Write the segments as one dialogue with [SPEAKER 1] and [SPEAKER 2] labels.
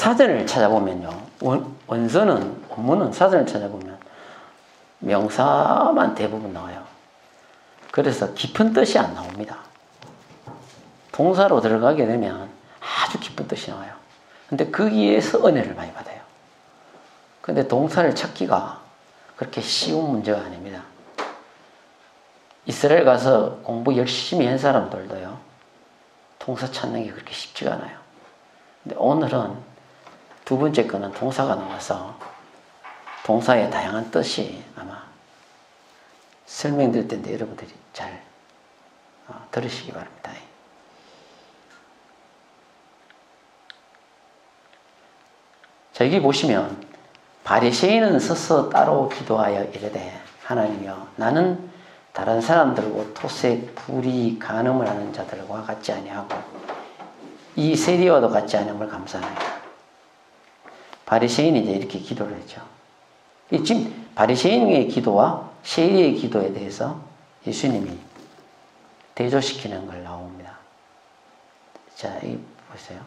[SPEAKER 1] 사전을 찾아보면요. 원문은 사전을 찾아보면 명사만 대부분 나와요. 그래서 깊은 뜻이 안 나옵니다. 동사로 들어가게 되면 아주 깊은 뜻이 나와요. 근데 거기에서 은혜를 많이 받아요. 근데 동사를 찾기가 그렇게 쉬운 문제가 아닙니다. 이스라엘 가서 공부 열심히 한 사람들도요, 동사 찾는 게 그렇게 쉽지가 않아요. 근데 오늘은 두 번째 거는 동사가 나와서 동사의 다양한 뜻이 아마 설명드릴 텐데 여러분들이 잘 들으시기 바랍니다. 자, 여기 보시면 바리새인은 서서 따로 기도하여 이르되 하나님이여 나는 다른 사람들과 토색, 불의, 간음을 하는 자들과 같지 아니하고 이 세리와도 같지 않음을 감사하나이다. 바리새인이 이제 이렇게 기도를 했죠. 지금 바리새인의 기도와 세리의 기도에 대해서 예수님이 대조시키는 걸 나옵니다. 자, 이 보세요.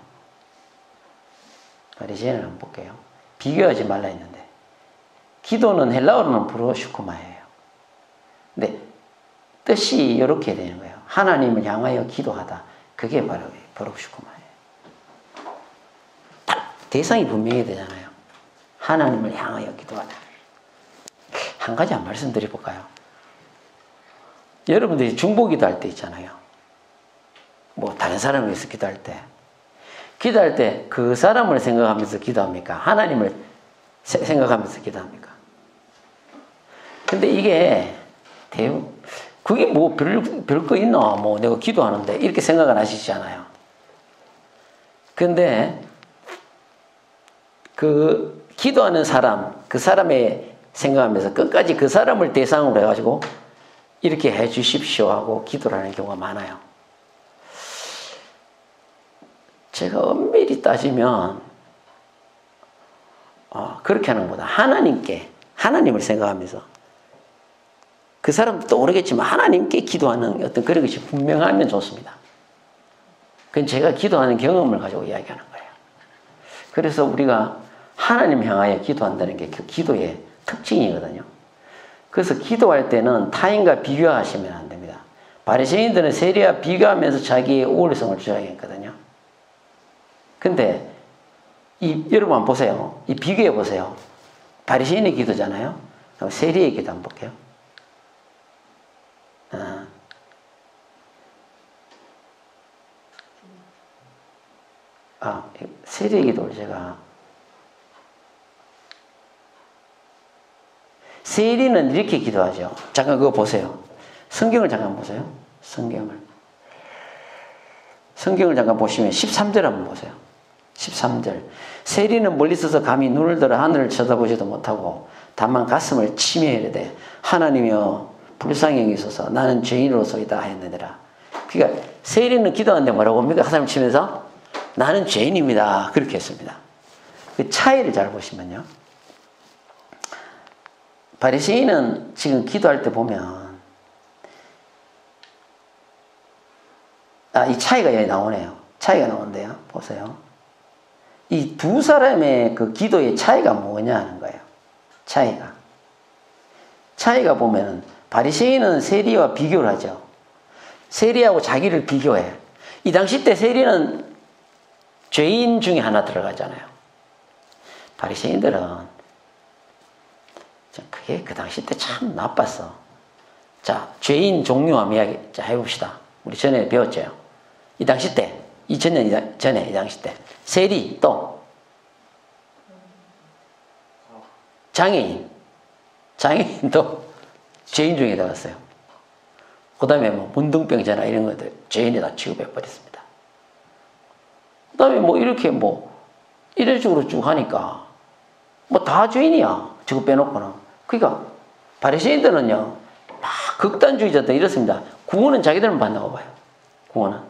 [SPEAKER 1] 바리새인을 한번 볼게요. 비교하지 말라 했는데 기도는 헬라어로는 브로슈코마예요. 근데 뜻이 이렇게 되는 거예요. 하나님을 향하여 기도하다. 그게 바로 브로슈코마예요. 대상이 분명히 되잖아요. 하나님을 향하여 기도하다. 한 가지 말씀드려볼까요? 여러분들이 중보기도 할 때 있잖아요. 뭐 다른 사람을 위해서 기도할 때 그 사람을 생각하면서 기도합니까? 하나님을 생각하면서 기도합니까? 근데 이게 그게 뭐 별거 있나? 뭐 내가 기도하는데 이렇게 생각은 하시잖아요. 근데 그 기도하는 사람, 그 사람의 생각하면서 끝까지 그 사람을 대상으로 해가지고 이렇게 해 주십시오 하고 기도를 하는 경우가 많아요. 제가 엄밀히 따지면 그렇게 하는 것보다 하나님을 생각하면서 그 사람도 또 모르겠지만 하나님께 기도하는 어떤 그런 것이 분명하면 좋습니다. 그건 제가 기도하는 경험을 가지고 이야기하는 거예요. 그래서 우리가 하나님 향하여 기도한다는 게 그 기도의 특징이거든요. 그래서 기도할 때는 타인과 비교하시면 안 됩니다. 바리새인들은 세리와 비교하면서 자기의 우월성을 주장했거든요. 근데 여러분 한번 보세요. 이 비교해 보세요. 바리새인의 기도잖아요. 그럼 세리의 기도 한번 볼게요. 세리의 기도를 세리는 이렇게 기도하죠. 잠깐 그거 보세요. 성경을 잠깐 보세요. 성경을 잠깐 보시면 13절 한번 보세요. 13절. 세리는 멀리 서서 감히 눈을 들어 하늘을 쳐다보지도 못하고 다만 가슴을 치며 이르되 하나님이여 불쌍히 여기소서 나는 죄인으로소이다 하였느니라. 그러니까 세리는 기도하는데 뭐라고 합니까? 가슴을 치면서 나는 죄인입니다. 그렇게 했습니다. 그 차이를 잘 보시면요. 바리새인은 지금 기도할 때 보면 이 차이가 여기 나오네요. 차이가 나오는데요. 보세요. 이 두 사람의 그 기도의 차이가 뭐냐 하는 거예요. 차이가 보면 바리새인은 세리와 비교를 하죠. 세리하고 자기를 비교해. 이 당시 때 세리는 죄인 중에 하나 들어가잖아요. 바리새인들은 그게 그 당시 때 참 나빴어. 자, 죄인 종류함 이야기 자 해봅시다. 우리 전에 배웠죠. 이 당시 때 2000년 전에 이 당시 때 세리 또 장애인도 죄인 중에 들어갔어요. 그 다음에 뭐 문둥병자나 이런 것들 죄인에 다 취급해 버렸습니다. 그 다음에 뭐 이렇게 뭐 이런 식으로 쭉 하니까 뭐 다 죄인이야. 저거 빼놓고는. 그러니까 바리새인들은요 막 극단주의자들 이렇습니다. 구원은 자기들만 받는다고 봐요. 구원은.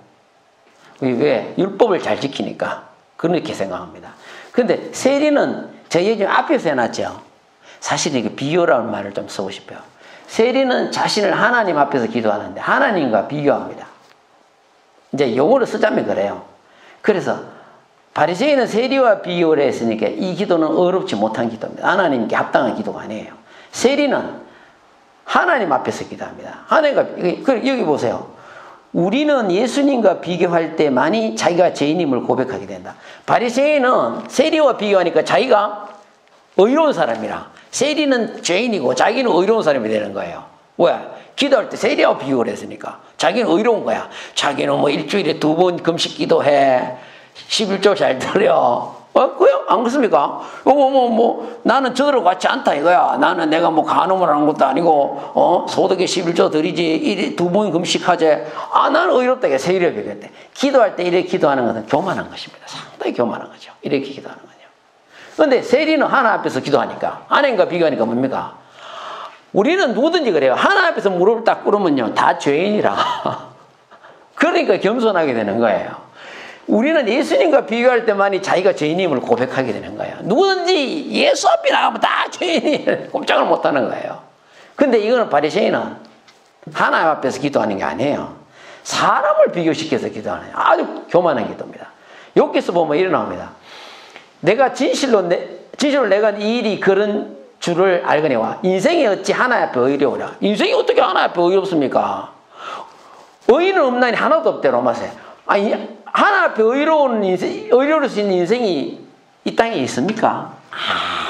[SPEAKER 1] 왜? 율법을 잘 지키니까 그렇게 생각합니다. 그런데 세리는 제가 예전에 앞에서 해놨죠. 사실 이게 비교라는 말을 좀 쓰고 싶어요. 세리는 자신을 하나님 앞에서 기도하는데 하나님과 비교합니다. 이제 용어를 쓰자면 그래요. 그래서 바리새인은 세리와 비교를 했으니까 이 기도는 어렵지 못한 기도입니다. 하나님께 합당한 기도가 아니에요. 세리는 하나님 앞에서 기도합니다. 여기 보세요. 우리는 예수님과 비교할 때만이 자기가 죄인임을 고백하게 된다. 바리새인은 세리와 비교하니까 자기가 의로운 사람이라, 세리는 죄인이고 자기는 의로운 사람이 되는 거예요. 왜? 기도할 때 세리하고 비교를 했으니까 자기는 의로운 거야. 자기는 뭐 일주일에 2번 금식 기도해, 11조 잘 드려. 그래요? 안 그렇습니까? 나는 저들하고 같지 않다 이거야. 나는 내가 뭐 간음을 하는 것도 아니고, 소득에 11조 드리지, 일에 2번 금식하지. 나는 의롭다. 이게 세리를 비교했대. 기도할 때 이렇게 기도하는 것은 교만한 것입니다. 상당히 교만한 거죠. 이렇게 기도하는 거죠. 그런데 세리는 하나 앞에서 기도하니까, 하나님과 비교하니까 뭡니까? 우리는 누구든지 그래요. 하나 앞에서 무릎을 딱 꿇으면요, 다 죄인이라. 그러니까 겸손하게 되는 거예요. 우리는 예수님과 비교할 때만이 자기가 죄인임을 고백하게 되는 거예요. 누구든지 예수 앞에 나가면 다 죄인이 꼼짝을 못하는 거예요. 근데 이거는 바리새인은 하나님 앞에서 기도하는 게 아니에요. 사람을 비교시켜서 기도하는 아주 교만한 기도입니다. 여기서 보면 이래 나옵니다. 내가 진실로 내가 이 일이 그런 줄을 알거니와 인생이 어찌 하나님 앞에 의로우랴. 인생이 어떻게 하나님 앞에 의롭습니까? 의인은 없나니 하나도 없대. 로마서에. 하나 앞에 의로울 수 있는 인생이 이 땅에 있습니까?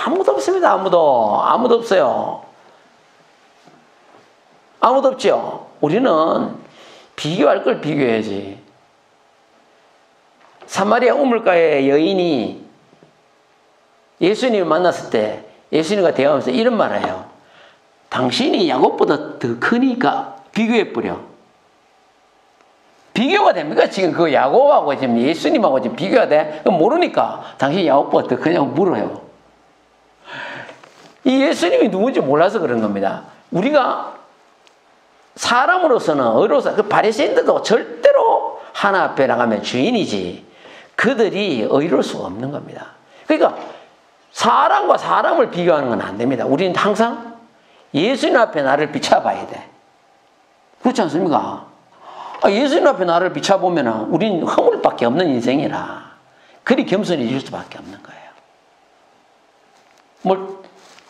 [SPEAKER 1] 아무도 없습니다. 아무도 없어요. 아무도 없죠. 우리는 비교할 걸 비교해야지. 사마리아 우물가의 여인이 예수님을 만났을 때 예수님과 대화하면서 이런 말을 해요. 당신이 야곱보다 더 크니까 비교해버려. 비교가 됩니까? 지금 그 야곱하고 지금 예수님하고 지금 비교가 돼? 모르니까 당신이 야곱보다 더 크냐고 물어요. 이 예수님이 누군지 몰라서 그런 겁니다. 우리가 사람으로서는 의로워서, 그 바리새인들도 절대로 하나 앞에 나가면 죄인이지 그들이 의로울 수가 없는 겁니다. 그러니까 사람과 사람을 비교하는 건 안 됩니다. 우리는 항상 예수님 앞에 나를 비춰봐야 돼. 그렇지 않습니까? 예수님 앞에 나를 비춰보면 우리는 허물밖에 없는 인생이라 그리 겸손해질 수밖에 없는 거예요.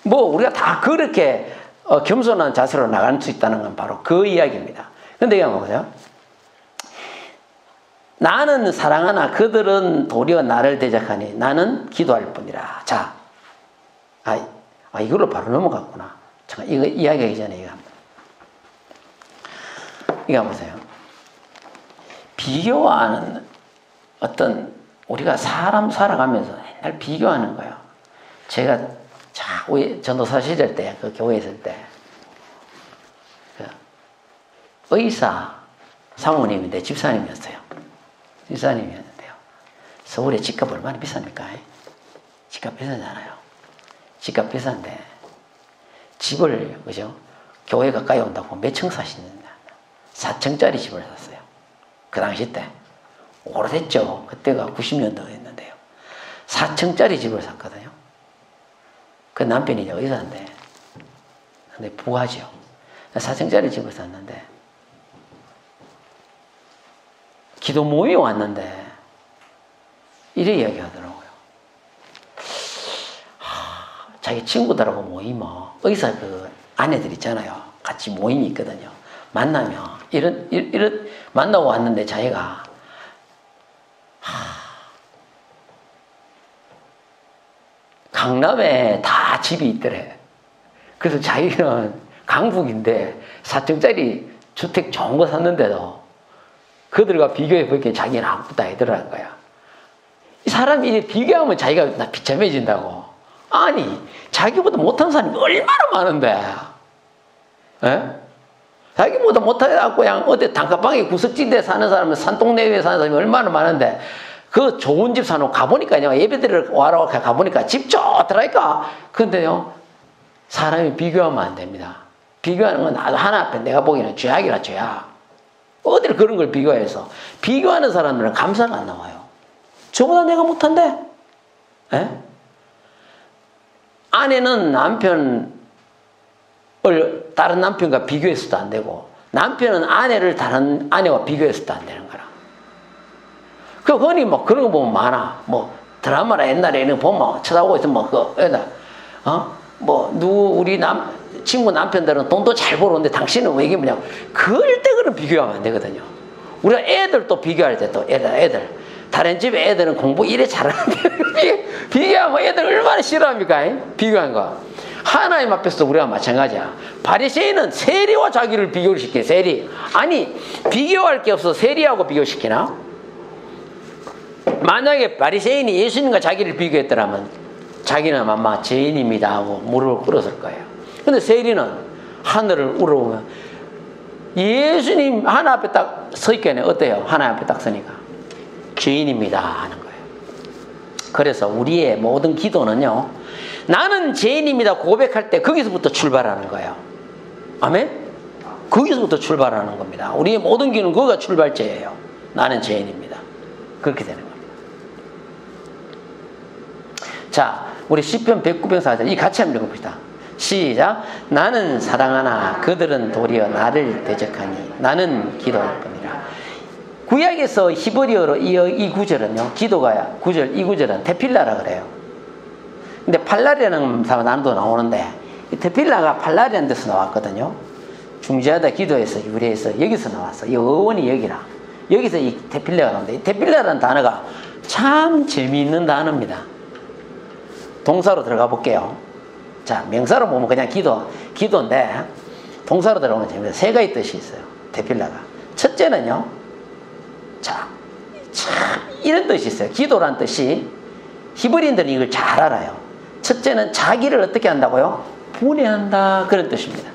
[SPEAKER 1] 우리가 다 그렇게 겸손한 자세로 나갈 수 있다는 건 바로 그 이야기입니다. 근데 이게 뭐죠? 나는 사랑하나 그들은 도리어 나를 대적하니 나는 기도할 뿐이라. 자, 이걸로 바로 넘어갔구나. 잠깐, 이거 이야기하기 전에 이거 한번 보세요. 비교하는 어떤, 우리가 사람 살아가면서 맨날 비교하는 거예요. 제가 전도사 시절 때, 그 교회에 있을 때, 의사 사모님인데 집사님이었어요. 집사님이었는데요. 서울에 집값 얼마나 비쌉니까? 집값 비싸잖아요. 집값 비싼데, 집을, 그죠? 교회 가까이 온다고 몇 층 사시는데, 4층짜리 집을 샀어요. 그 당시 때. 오래됐죠. 그때가 90년도였는데요. 4층짜리 집을 샀거든요. 그 남편이 이제 의사인데, 근데 부하죠. 4층짜리 집을 샀는데, 기도 모임이 왔는데, 이래 이야기 하더라고요. 자기 친구들하고 모이면, 의사 그 아내들 있잖아요. 같이 모임이 있거든요. 만나면, 만나고 왔는데 자기가, 강남에 다 집이 있더래. 그래서 자기는 강북인데 4층짜리 주택 좋은 거 샀는데도 그들과 비교해 보니까 자기는 아무것도 아니더라는 거야. 이 사람이 이제 비교하면 자기가 비참해진다고. 아니, 자기보다 못한 사람이 얼마나 많은데. 에? 자기보다 못하고 그냥 어디 단칸방에 구석지대에 사는 사람은 산동 내외에 사는 사람이 얼마나 많은데 그 좋은 집 사놓고 가보니까 예배드리러 와라 가보니까 집 좋더라니까. 근데요, 사람이 비교하면 안 됩니다. 비교하는 건 하나 앞에 내가 보기에는 죄악이라 죄악. 어디를 그런 걸 비교해서. 비교하는 사람들은 감사가 안 나와요. 저보다 내가 못한데? 에? 아내는 남편을 다른 남편과 비교해서도 안 되고, 남편은 아내를 다른 아내와 비교해서도 안 되는 거라. 그 흔히 뭐 그런 거 보면 많아. 뭐 드라마나 옛날에 이런 거 보면 쳐다보고 있으면 뭐 그 애다 우리 친구 남편들은 돈도 잘 벌었는데 당신은 왜 이게 뭐냐고. 그럴 때 그런 비교하면 안 되거든요. 우리가 애들도 비교할 때 또 애들 다른 집 애들은 공부 이래 잘하는데 비교하면 애들 얼마나 싫어합니까? 비교한 거. 하나님 앞에서도 우리가 마찬가지야. 바리새인은 세리와 자기를 비교를 시켜. 세리. 아니 비교할 게 없어 세리하고 비교시키나? 만약에 바리새인이 예수님과 자기를 비교했더라면 자기는 아마 죄인입니다 하고 무릎을 꿇었을 거예요. 근데 세리는 하늘을 우러보면 예수님 하나 앞에 딱 서 있겠네. 어때요? 하나 앞에 딱 서니까 죄인입니다 하는 거예요. 그래서 우리의 모든 기도는요, 나는 죄인입니다 고백할 때 거기서부터 출발하는 거예요. 아멘? 거기서부터 출발하는 겁니다. 우리의 모든 기도는 거기가 출발제예요. 나는 죄인입니다. 그렇게 되는 겁니다. 자, 우리 시편 109편 4절 이 같이 한번 읽어봅시다. 시작. 나는 사랑하나 그들은 도리어 나를 대적하니 나는 기도할 뿐이라. 구약에서 히브리어로 이 구절은요, 기도가 이 구절은 테필라라 그래요. 근데 팔라리라는 단어도 나오는데 이 테필라가 팔라리라는 데서 나왔거든요. 중재하다 기도에서 유래해서 여기서 나왔어. 이 어원이 여기라. 여기서 이 테필라가 나오는데 이 테필라라는 단어가 참 재미있는 단어입니다. 동사로 들어가 볼게요. 자, 명사로 보면 그냥 기도인데 동사로 들어가면 재미있어요. 세 가지 뜻이 있어요. 테필라가. 첫째는요, 자, 참 이런 뜻이 있어요. 기도란 뜻이 히브리인들은 이걸 잘 알아요. 첫째는 자기를 어떻게 한다고요? 분해한다. 그런 뜻입니다.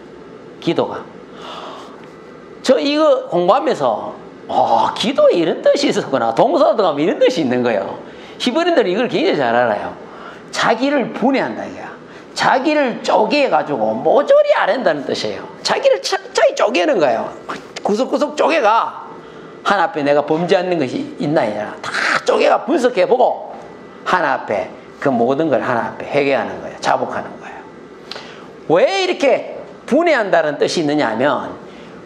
[SPEAKER 1] 기도가. 저 이거 공부하면서 기도에 이런 뜻이 있었구나. 동사로 들어가면 이런 뜻이 있는 거예요. 히브리인들은 이걸 굉장히 잘 알아요. 자기를 분해한다 이거야. 자기를 쪼개가지고 모조리 안 한다는 뜻이에요. 자기를 철저히 쪼개는 거예요. 구석구석 쪼개가 하나 앞에 내가 범죄하는 것이 있나 있냐 다 쪼개가 분석해보고 하나 앞에 그 모든 걸 하나 앞에 회개하는 거예요. 자복하는 거예요. 왜 이렇게 분해한다는 뜻이 있느냐 하면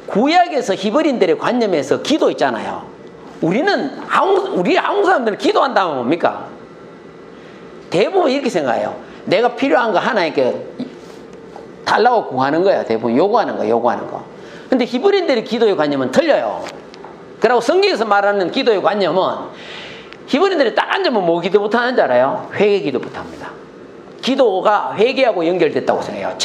[SPEAKER 1] 구약에서 히브리인들의 관념에서 기도 있잖아요. 우리 한국 사람들은 기도한다면 뭡니까? 대부분 이렇게 생각해요. 내가 필요한 거 하나님께 달라고 구하는 거야. 대부분 요구하는 거. 근데 히브리인들의 기도의 관념은 틀려요. 그리고 성경에서 말하는 기도의 관념은 히브리인들이 딱 앉으면 뭐 기도부터 하는 줄 알아요? 회개 기도부터 합니다. 기도가 회개하고 연결됐다고 생각해요.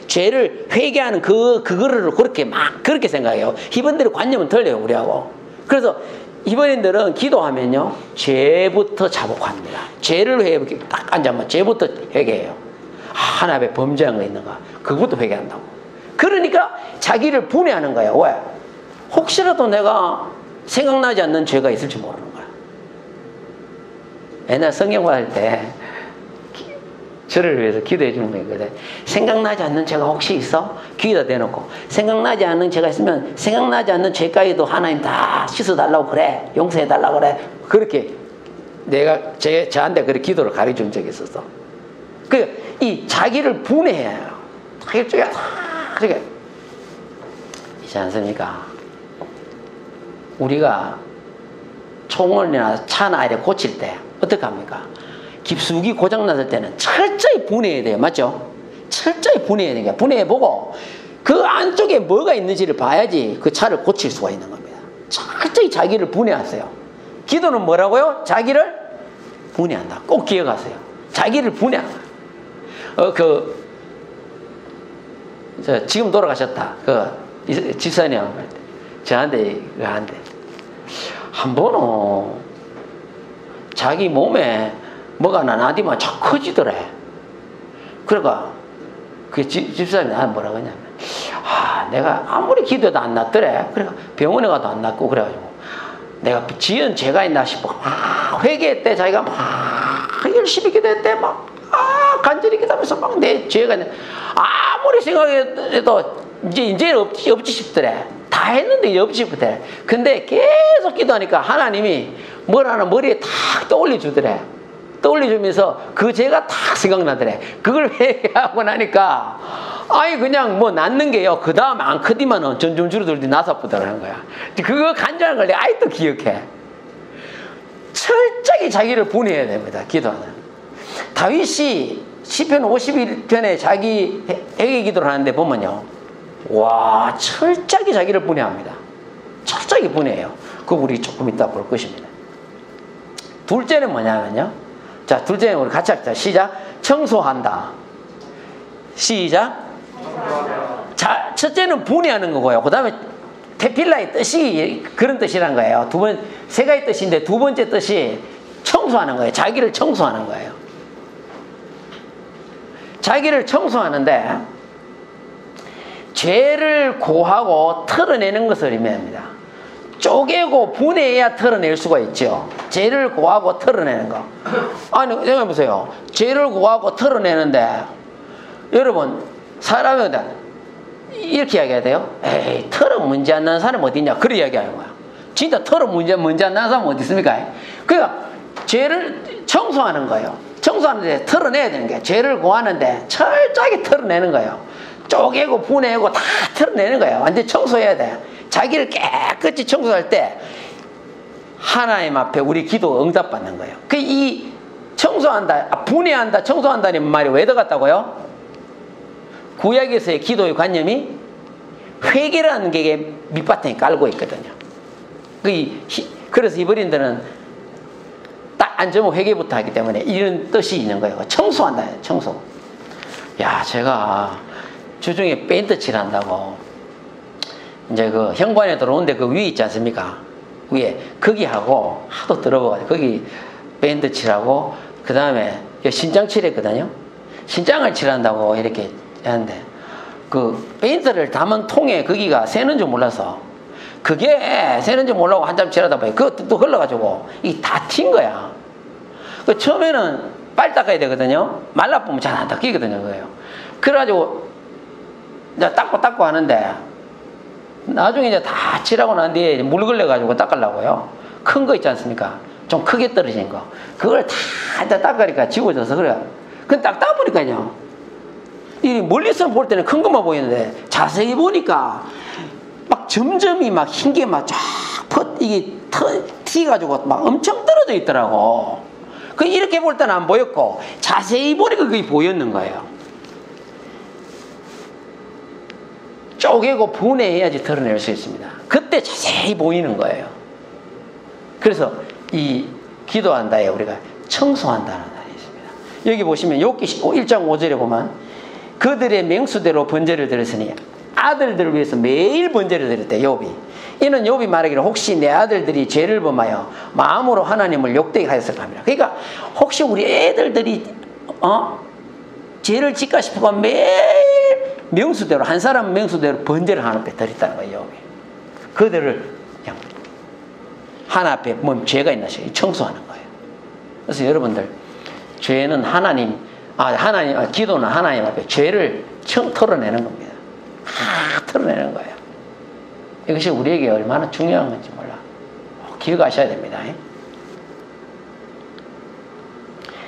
[SPEAKER 1] 죄를 회개하는 그거를 그렇게 생각해요. 히브리인들의 관념은 틀려요, 우리하고. 그래서 히브리인들은 기도하면요, 죄부터 자복합니다. 죄를 딱 앉으면 죄부터 회개해요. 하나 앞에 범죄한 거 있는가? 그것부터 회개한다고. 그러니까 자기를 분해하는 거예요. 왜? 혹시라도 내가 생각나지 않는 죄가 있을지 모르는 거야. 옛날 성경 받을 때 저를 위해서 기도해 주는 거 있거든. 생각나지 않는 죄가 혹시 있어? 귀에다 대놓고 생각나지 않는 죄가 있으면 생각나지 않는 죄까지도 하나님 다 씻어달라고 그래. 용서해달라고 그래. 그렇게 내가 저한테 그렇게 기도를 가르쳐준 적이 있었어. 이 자기를 분해해요. 자기를 저게 있지 않습니까? 우리가 총을이나 차나 이렇게 고칠 때 어떻게 합니까? 깊숙이 고장났을 때는 철저히 분해해야 돼요. 맞죠? 철저히 분해해야 돼요. 분해해보고 그 안쪽에 뭐가 있는지를 봐야지 그 차를 고칠 수가 있는 겁니다. 철저히 자기를 분해하세요. 기도는 뭐라고요? 자기를 분해한다. 꼭 기억하세요. 자기를 분해한다. 지금 돌아가셨다. 집사님 저한테 한 번은 자기 몸에 뭐가 나디만 자꾸 커지더래. 그러니까 그 집사님이 나한테 뭐라고 했냐면 내가 아무리 기도해도 안 낫더래. 그러니까 병원에 가도 안 낫고 그래가지고 내가 지은 죄가 있나 싶어 회개했대. 자기가 막 열심히 기도했대. 간절히 기도하면서 막 내 죄가 아무리 생각해도 이제 없지 싶더래. 다 했는데 이제 없지 싶더래. 근데 계속 기도하니까 하나님이 뭐라나 머리에 탁 떠올려주더래. 떠올려주면서 그 죄가 탁 생각나더래. 그걸 회개하고 나니까 그냥 뭐 낫는 게요. 그 다음에 안 크디만은 점점 줄어들더니 나서 아프더라는 거야. 그거 간절한 걸 내가 아직도 기억해. 철저히 자기를 분해해야 됩니다. 기도하는. 다윗이 시편 51편에 자기 회개 기도를 하는데 보면요, 와, 철저히 자기를 분해합니다. 철저히 분해해요. 그거 우리 조금 이따 볼 것입니다. 둘째는 뭐냐면요, 자, 둘째는 우리 같이 합시다. 시작. 청소한다. 시작. 자, 첫째는 분해하는 거고요. 그 다음에 테필라의 뜻이 그런 뜻이란 거예요. 세 가지 뜻인데 두 번째 뜻이 청소하는 거예요. 자기를 청소하는 거예요. 자기를 청소하는데 죄를 고하고 털어내는 것을 의미합니다. 쪼개고 분해해야 털어낼 수가 있죠. 죄를 고하고 털어내는 거. 아니, 생각해보세요. 죄를 고하고 털어내는데 여러분, 사람은 이렇게 이야기해야 돼요. 에이, 털어 문제 안 나는 사람 어디 있냐, 그렇게 이야기하는 거야. 진짜 털어 문제 안 나는 사람 어디 있습니까? 그러니까 죄를 청소하는 거예요. 청소하는데 털어내야 되는 거예요. 죄를 고하는데 철저하게 털어내는 거예요. 쪼개고 분해하고 다 털어내는 거예요. 완전 청소해야 돼. 자기를 깨끗이 청소할 때 하나님 앞에 우리 기도가 응답받는 거예요. 이 청소한다, 분해한다, 청소한다는 말이 왜 들어갔다고요? 구약에서의 기도의 관념이 회개라는 게 밑바탕에 깔고 있거든요. 그래서 히브리인들은 딱 앉으면 회개부터 하기 때문에 이런 뜻이 있는 거예요. 청소한다, 청소. 야, 제가 주중에 페인트 칠한다고 이제 그 현관에 들어오는데 그 위에 있지 않습니까? 위에 거기 하고 하도 들어가지고 거기 페인트 칠하고 그 다음에 신장 칠했거든요. 신장을 칠한다고 이렇게 하는데 그 페인트를 담은 통에 거기가 새는 줄 몰라서 그게 새는 줄 몰라고 한참 칠하다 보니 그것도 또 흘러가지고 이게 다 튄 거야. 그 처음에는 빨리 닦아야 되거든요. 말라보면 잘 안 닦이거든요. 그거예요. 그래가지고 이제 닦고 하는데 나중에 이제 다 칠하고 난 뒤에 물 걸려가지고 닦으려고요. 큰 거 있지 않습니까? 좀 크게 떨어진 거. 그걸 다 이제 닦으니까 지워져서 그래. 그건 닦다 보니까요, 이 멀리서 볼 때는 큰 것만 보이는데 자세히 보니까 막 점점이 막 흰 게 막 쫙 이게 튀가지고 막 엄청 떨어져 있더라고. 그 이렇게 볼 때는 안 보였고 자세히 보니까 그게 보였는 거예요. 쪼개고 분해해야지 털어낼 수 있습니다. 그때 자세히 보이는 거예요. 그래서 이 기도한다에 우리가 청소한다는 말이 있습니다. 여기 보시면 욥기 1장 5절에 보면 그들의 맹수대로 번제를 드렸으니 아들들을 위해서 매일 번제를 드렸대. 욥이. 이는 욥이 말하기를 혹시 내 아들들이 죄를 범하여 마음으로 하나님을 욕되게 하였을까 합니다. 그러니까 혹시 우리 애들들이 죄를 짓까 싶어가 매일 명수대로 한 사람 명수대로 번제를 하나 앞에 드렸다는 거예요. 욥이. 그들을 그냥 하나 앞에 뭐 죄가 있나 싶어 청소하는 거예요. 그래서 여러분들 죄는 기도는 하나님 앞에 죄를 털어내는 겁니다. 털어내는 거예요. 이것이 우리에게 얼마나 중요한 건지 몰라. 기억하셔야 됩니다.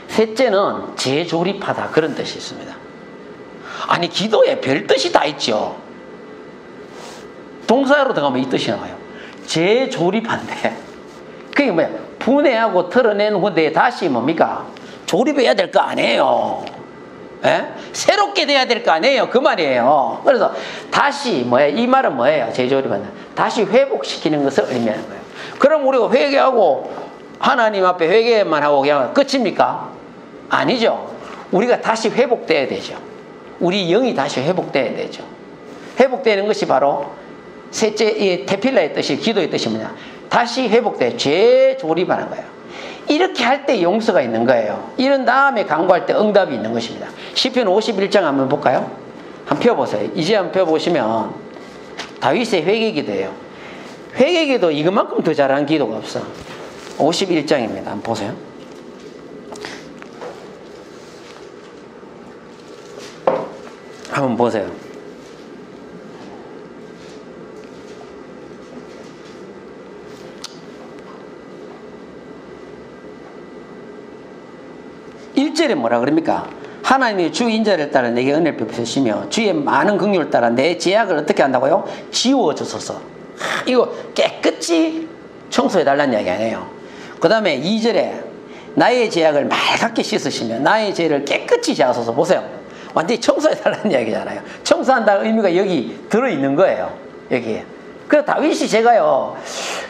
[SPEAKER 1] 셋째는 재조립하다, 그런 뜻이 있습니다. 아니, 기도에 별 뜻이 다 있죠. 동사로 들어가면 이 뜻이 나와요. 재조립한대. 그게 뭐야? 분해하고 털어낸 후에 다시 뭡니까? 조립해야 될 거 아니에요. 에? 새롭게 돼야 될 거 아니에요. 그 말이에요. 그래서 다시 이 말은 뭐예요? 재조립한다. 다시 회복시키는 것을 의미하는 거예요. 그럼 우리가 회개하고 하나님 앞에 회개만 하고 그냥 끝입니까? 아니죠. 우리가 다시 회복돼야 되죠. 우리 영이 다시 회복돼야 되죠. 회복되는 것이 바로 셋째, 이 테필라의 뜻이, 기도의 뜻이 뭐냐? 다시 회복돼 재조립하는 거예요. 이렇게 할 때 용서가 있는 거예요. 이런 다음에 간구할 때 응답이 있는 것입니다. 시편 51장 한번 볼까요? 한번 펴보세요. 이제 한번 펴보시면 다윗의 회개기도예요. 회개기도 이것만큼 더 잘하는 기도가 없어. 51장입니다. 한번 보세요. 한번 보세요. (1절에) 뭐라 그럽니까? 하나님이 주 인자를 따라 내게 은혜를 베푸시며 주의 많은 긍휼을 따라 내 죄악을 어떻게 한다고요? 지워주소서. 이거 깨끗이 청소해달라는 이야기 아니에요. 그 다음에 2절에 나의 죄악을 맑게 씻으시며 나의 죄를 깨끗이 제하소서. 보세요. 완전히 청소해달라는 이야기잖아요. 청소한다는 의미가 여기 들어있는 거예요. 여기에. 그래서 다윗이 제가요,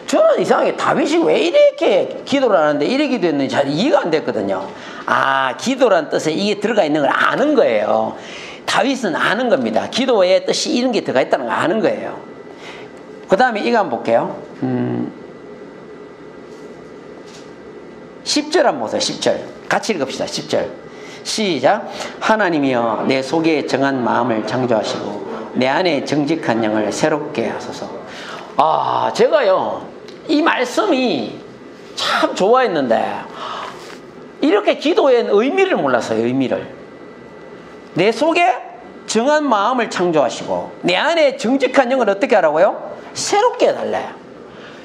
[SPEAKER 1] 저는 이상하게 다윗이 왜 이렇게 기도를 하는데 이렇게 기도했는지 잘 이해가 안 됐거든요. 아, 기도란 뜻에 이게 들어가 있는 걸 아는 거예요. 다윗은 아는 겁니다. 기도의 뜻이 이런 게 들어가 있다는 걸 아는 거예요. 그 다음에 이거 한번 볼게요. 10절 한번 보세요. 10절 같이 읽읍시다. 10절 시작. 하나님이여 내 속에 정한 마음을 창조하시고 내 안에 정직한 영을 새롭게 하소서. 아, 제가요 이 말씀이 참 좋아했는데 이렇게 기도의 의미를 몰랐어요. 의미를. 내 속에 정한 마음을 창조하시고 내 안에 정직한 영을 어떻게 하라고요? 새롭게 해달래요.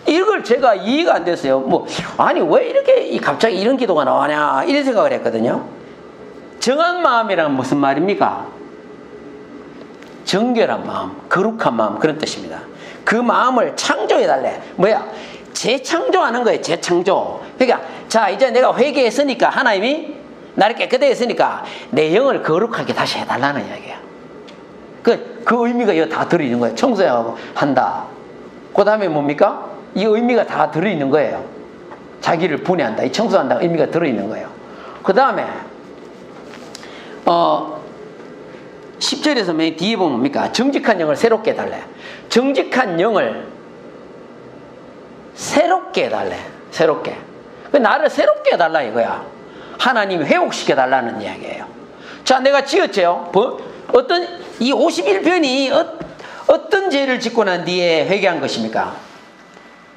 [SPEAKER 1] 이걸 제가 이해가 안 됐어요. 뭐 아니 왜 이렇게 갑자기 이런 기도가 나오냐 이런 생각을 했거든요. 정한 마음이란 무슨 말입니까? 정결한 마음, 거룩한 마음, 그런 뜻입니다. 그 마음을 창조해달래. 뭐야? 재창조하는 거예요. 재창조. 그러니까 자 이제 내가 회개했으니까 하나님이 나를 깨끗하게 했으니까 내 영을 거룩하게 다시 해달라는 이야기야. 그 의미가 여기 다 들어있는 거예요. 청소하고 한다. 그 다음에 뭡니까? 이 의미가 다 들어있는 거예요. 자기를 분해한다. 이 청소한다. 의미가 들어있는 거예요. 그 다음에 10절에서 맨 뒤에 보면 뭡니까? 정직한 영을 새롭게 해달래. 정직한 영을 새롭게 해달래. 새롭게. 나를 새롭게 해달라 이거야. 하나님이 회복시켜달라는 이야기예요. 자, 내가 지었죠. 어떤 이 51편이 어떤 죄를 짓고 난 뒤에 회개한 것입니까?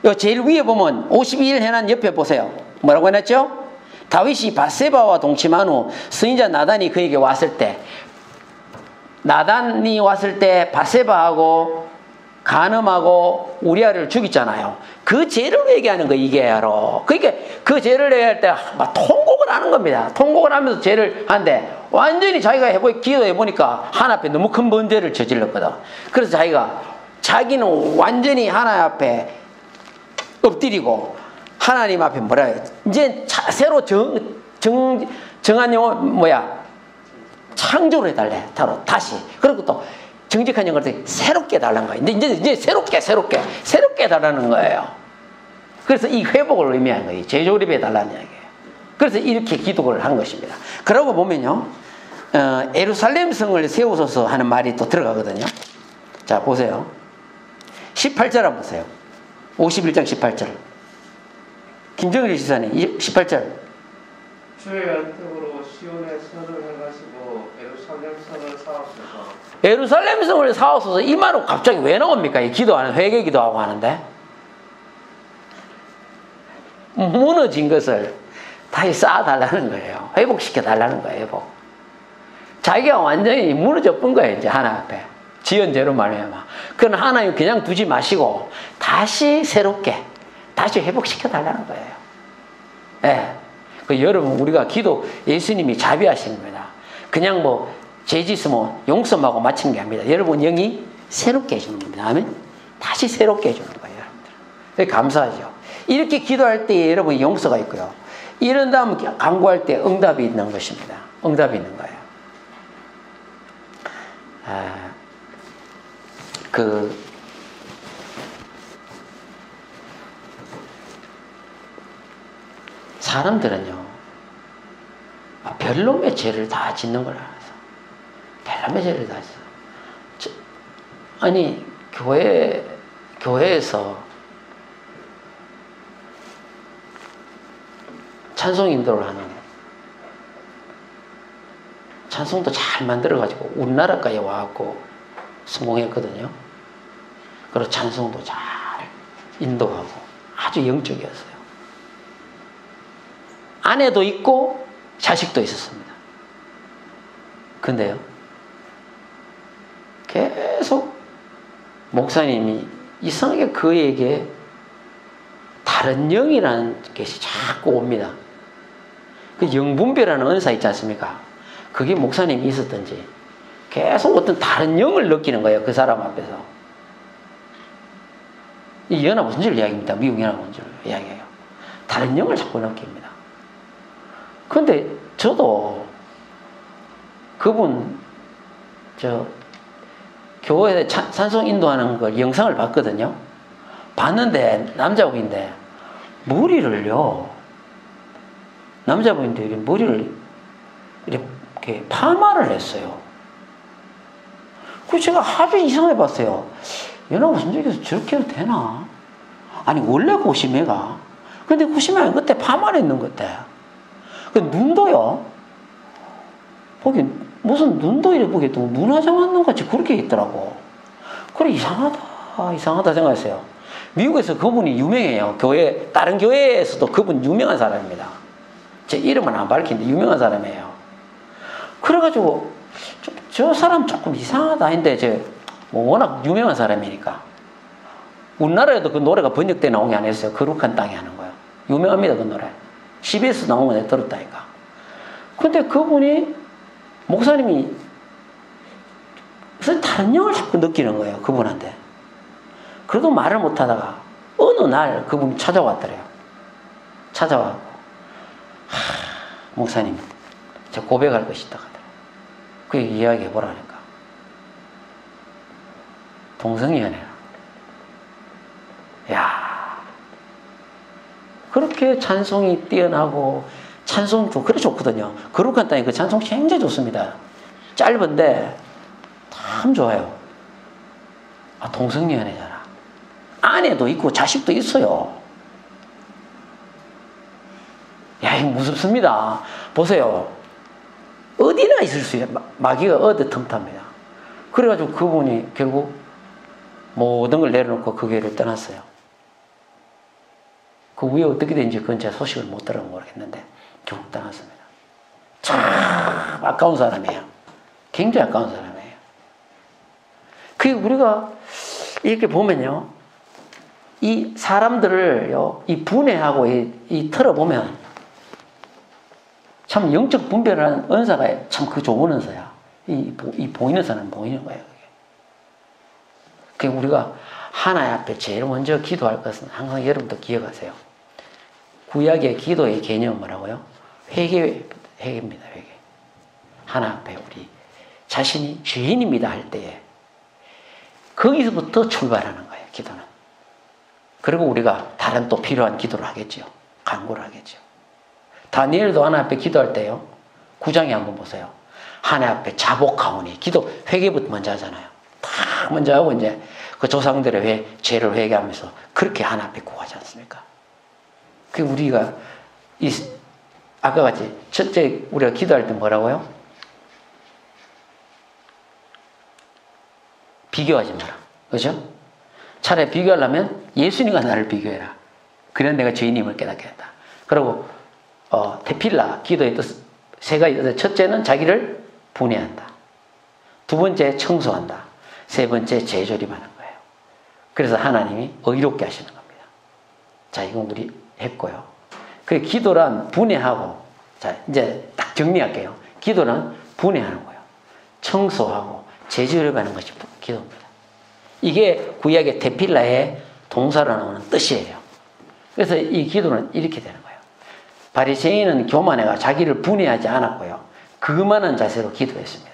[SPEAKER 1] 요 제일 위에 보면 52일 해난 옆에 보세요. 뭐라고 해놨죠? 다윗이 밧세바와 동침한 후 선지자 나단이 그에게 왔을 때, 나단이 왔을 때 밧세바하고 간음하고 우리아를 죽였잖아요. 그 죄를 회개하는 거 이게 바로. 그러니까 그 죄를 회개할 때 막 통곡을 하는 겁니다. 통곡을 하면서 죄를 하는데 완전히 자기가 기도해 보니까 하나님 앞에 너무 큰 번제를 저질렀거든. 그래서 자기는 완전히 하나님 앞에 엎드리고 하나님 앞에 뭐라 해요? 이제 새로 정한 영혼 뭐야? 창조를 해달래. 다시. 그리고 또 정직한 영을 새롭게 해달라는 거예요. 이제 새롭게 해달라는 거예요. 그래서 이 회복을 의미하는 거예요. 재조립해 달라는 이야기예요. 그래서 이렇게 기도를 한 것입니다. 그러고 보면요, 예루살렘 성을 세우소서 하는 말이 또 들어가거든요. 자, 보세요. 18절 한번 보세요. 51장 18절. 김정일 지사님, 18절.
[SPEAKER 2] 주의 은택으로 시온의 성을 행하시고 예루살렘 성을 사옵소서.
[SPEAKER 1] 예루살렘 성을 사옵소서. 이 말은 갑자기 왜 나옵니까? 이 기도하는, 회개 기도하고 하는데. 무너진 것을 다시 쌓아달라는 거예요. 회복시켜달라는 거예요. 회복. 자기가 완전히 무너져 본 거예요. 이제 하나님 앞에. 지은 죄로 말미암아. 그건 하나님 그냥 두지 마시고 다시 새롭게 다시 회복시켜달라는 거예요. 예. 그 여러분 우리가 기도 예수님이 자비하시는 겁니다. 그냥 뭐 죄 짓으면 용서하고 마치는 게 아닙니다. 여러분 영이 새롭게 해주는 겁니다. 아멘. 다시 새롭게 해주는 거예요. 여러분들. 감사하죠. 이렇게 기도할 때 여러분 용서가 있고요. 이런 다음 간구할 때 응답이 있는 것입니다. 응답이 있는 거예요. 사람들은요, 별놈의 죄를 다 짓는 걸 알아서. 별놈의 죄를 다 짓어. 아니, 교회에서 찬송 인도를 하는 거예요. 찬송도 잘 만들어가지고 우리나라까지 와갖고 성공했거든요. 그리고 찬송도 잘 인도하고 아주 영적이었어요. 아내도 있고 자식도 있었습니다. 근데요, 계속 목사님이 이상하게 그에게 다른 영이라는 것이 자꾸 옵니다. 그 영분별하는 은사 있지 않습니까? 그게 목사님이 있었던지 계속 어떤 다른 영을 느끼는 거예요. 그 사람 앞에서. 이 연합원주를 이야기입니다. 미국 연합원주를 이야기해요. 다른 영을 자꾸 느낍니다. 그런데 저도 그분 교회에 찬송 인도하는 걸 영상을 봤거든요. 봤는데 남자분인데 머리를요, 남자분인데 머리를 이렇게 파마를 했어요. 그 제가 아주 이상해 봤어요. 연하 무슨 적에서 저렇게 해도 되나? 아니 원래 고시매가, 근데 고시매가 그때 파마를 했는 것 같아. 그 눈도요, 보기 무슨 눈도 이렇게 보기 또 문화장 왔는 같이 그렇게 있더라고. 그래 이상하다 생각했어요. 미국에서 그분이 유명해요. 다른 교회에서도 그분 유명한 사람입니다. 제 이름은 안 밝히는데 유명한 사람이에요. 그래가지고 저 사람 조금 이상하다 했는데 워낙 유명한 사람이니까 우리나라에도 그 노래가 번역돼 나온 게 아니었어요. 거룩한 땅에 하는 거예요. 유명합니다 그 노래. CBS 나온 거 내가 들었다니까. 근데 그분이 목사님이 다른 영을 자꾸 느끼는 거예요. 그분한테. 그래도 말을 못하다가 어느 날 그분이 찾아왔더래요. 찾아와서 목사님 저 고백할 것이 있다 하더래요. 그 이야기 해보라니까. 동성연애라. 야, 그렇게 찬송이 뛰어나고 찬송도 그래 좋거든요. 거룩한 땅에 그 찬송 굉장히 좋습니다. 짧은데 참 좋아요. 아, 동성연애잖아. 아내도 있고 자식도 있어요. 야, 이거 무섭습니다. 보세요. 어디나 있을 수 있어요. 마귀가 어디틈탑니다. 그래가지고 그분이 결국 모든 걸 내려놓고 그 교회를 떠났어요. 그 후에 어떻게 된지 그건 제 소식을 못 들어서 모르겠는데 결국 떠났습니다. 참 아까운 사람이에요. 굉장히 아까운 사람이에요. 그 우리가 이렇게 보면요, 이 사람들을요, 이 분해하고 이 털어보면 참 영적 분별하는 은사가 참 그 좋은 은사야. 이 보이는 사람은 보이는 거예요. 그게 우리가 하나님 앞에 제일 먼저 기도할 것은 항상 여러분도 기억하세요. 구약의 기도의 개념은 뭐라고요? 회개입니다. 회개. 하나님 앞에 우리 자신이 죄인입니다 할 때에 거기서부터 출발하는 거예요. 기도는. 그리고 우리가 다른 또 필요한 기도를 하겠죠. 간구를 하겠죠. 다니엘도 하나님 앞에 기도할 때요, 9장에 한번 보세요. 하나님 앞에 자복하오니, 기도 회개부터 먼저 하잖아요. 딱 먼저 하고 이제 그 조상들의 죄를 회개하면서 그렇게 하나님 앞에 구하지 않습니까? 그 우리가 아까 같이 첫째 우리가 기도할 때 뭐라고요? 비교하지 마라. 그렇죠? 차라리 비교하려면 예수님과 나를 비교해라. 그래야 내가 죄인임을 깨닫겠다. 그리고 테필라 기도의 뜻 세 가지 뜻. 첫째는 자기를 분해한다. 두 번째 청소한다. 세 번째 재조림하는 거예요. 그래서 하나님이 의롭게 하시는 겁니다. 자, 이건 우리 했고요. 그 기도란 분해하고, 자 이제 딱 정리할게요. 기도는 분해하는 거예요. 청소하고 재조림하는 것이 기도입니다. 이게 구약의 테필라의 동사로 나오는 뜻이에요. 그래서 이 기도는 이렇게 되는 거예요. 바리새인은 교만해가 자기를 분해하지 않았고요. 그만한 자세로 기도했습니다.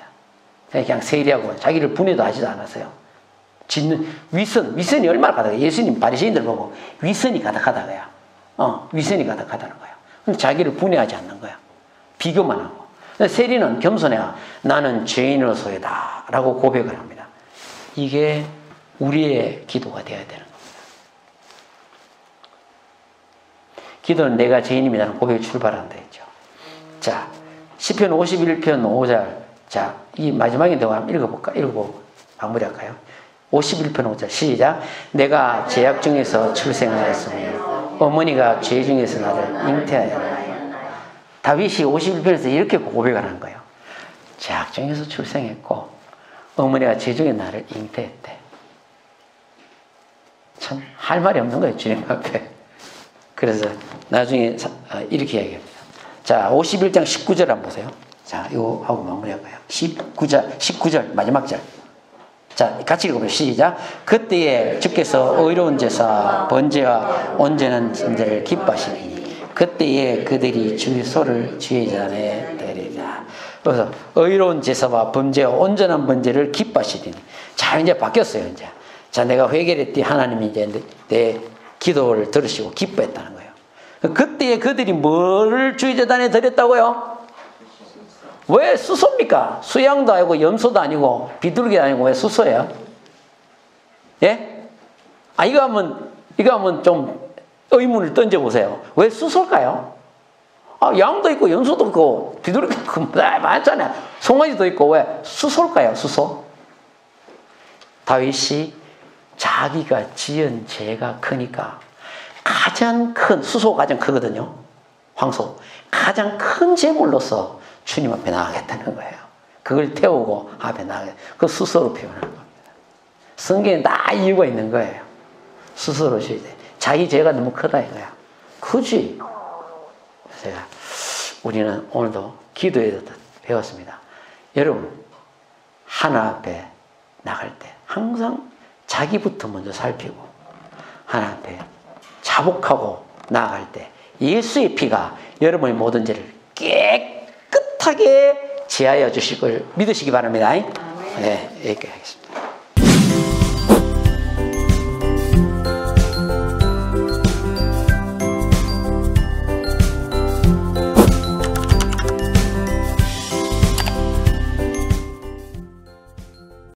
[SPEAKER 1] 그냥 세리하고 자기를 분해도 하지도 않았어요. 짓는 위선이 얼마나 가득해요. 예수님 바리새인들 보고 위선이 가득하다고요. 위선이 가득하다는 거예요. 근데 자기를 분해하지 않는 거예요. 비교만 하고. 세리는 겸손해가 나는 죄인으로서이다 라고 고백을 합니다. 이게 우리의 기도가 되어야 되는 겁니다. 기도는 내가 죄인입니다는 고백이 출발한다 했죠. 자, 시편 51편 5절. 자, 이 마지막인데 한번 읽어보고 마무리할까요? 51편 5절 시작. 내가 죄악 중에서 출생하였으니 어머니가 죄 중에서 나를 잉태하였나이다. 다윗이 51편에서 이렇게 고백을 하는 거예요. 죄악 중에서 출생했고 어머니가 죄 중에 나를 잉태했대. 참 할 말이 없는 거예요, 주님 앞에. 그래서 나중에 이렇게 이야기합니다. 자, 51장 19절 한번 보세요. 자, 이거 하고 마무리할까요? 19절 마지막 절. 자, 같이 읽어보세요. 시작. 그때에 주께서 의로운 제사 번제와 온전한 진제를 기뻐하시니 그때에 그들이 주의 소를 주의 전에 들으리라. 그래서 의로운 제사와 범죄와 온전한 번제를 기뻐하시리니. 자, 이제 바뀌었어요. 이제 자, 내가 회개했더니 하나님이 이제 내 기도를 들으시고 기뻐했다는 거예요. 그때에 그들이 뭐를 주의 제단에 드렸다고요? 왜 수소입니까? 수양도 아니고 염소도 아니고 비둘기도 아니고 왜 수소예요? 예? 아, 이거 하면 좀 의문을 던져보세요. 왜 수소일까요? 아, 양도 있고 염소도 있고 비둘기도 있고 많잖아요. 송아지도 있고 왜 수소일까요? 수소? 다윗이 자기가 지은 죄가 크니까 가장 큰, 수소가 가장 크거든요. 황소. 가장 큰 제물로서 주님 앞에 나가겠다는 거예요. 그걸 태우고 앞에 나가겠다. 그 수소로 표현하는 겁니다. 성경에 다 이유가 있는 거예요. 수소로 줘야 돼. 자기 죄가 너무 크다 이거야. 그지? 제가 우리는 오늘도 기도에서 배웠습니다. 여러분, 하나 앞에 나갈 때 항상 자기부터 먼저 살피고 하나 앞에 자복하고 나아갈 때 예수의 피가 여러분의 모든 죄를 깨끗하게 제하여 주실 걸 믿으시기 바랍니다. 네, 이렇게 하겠습니다.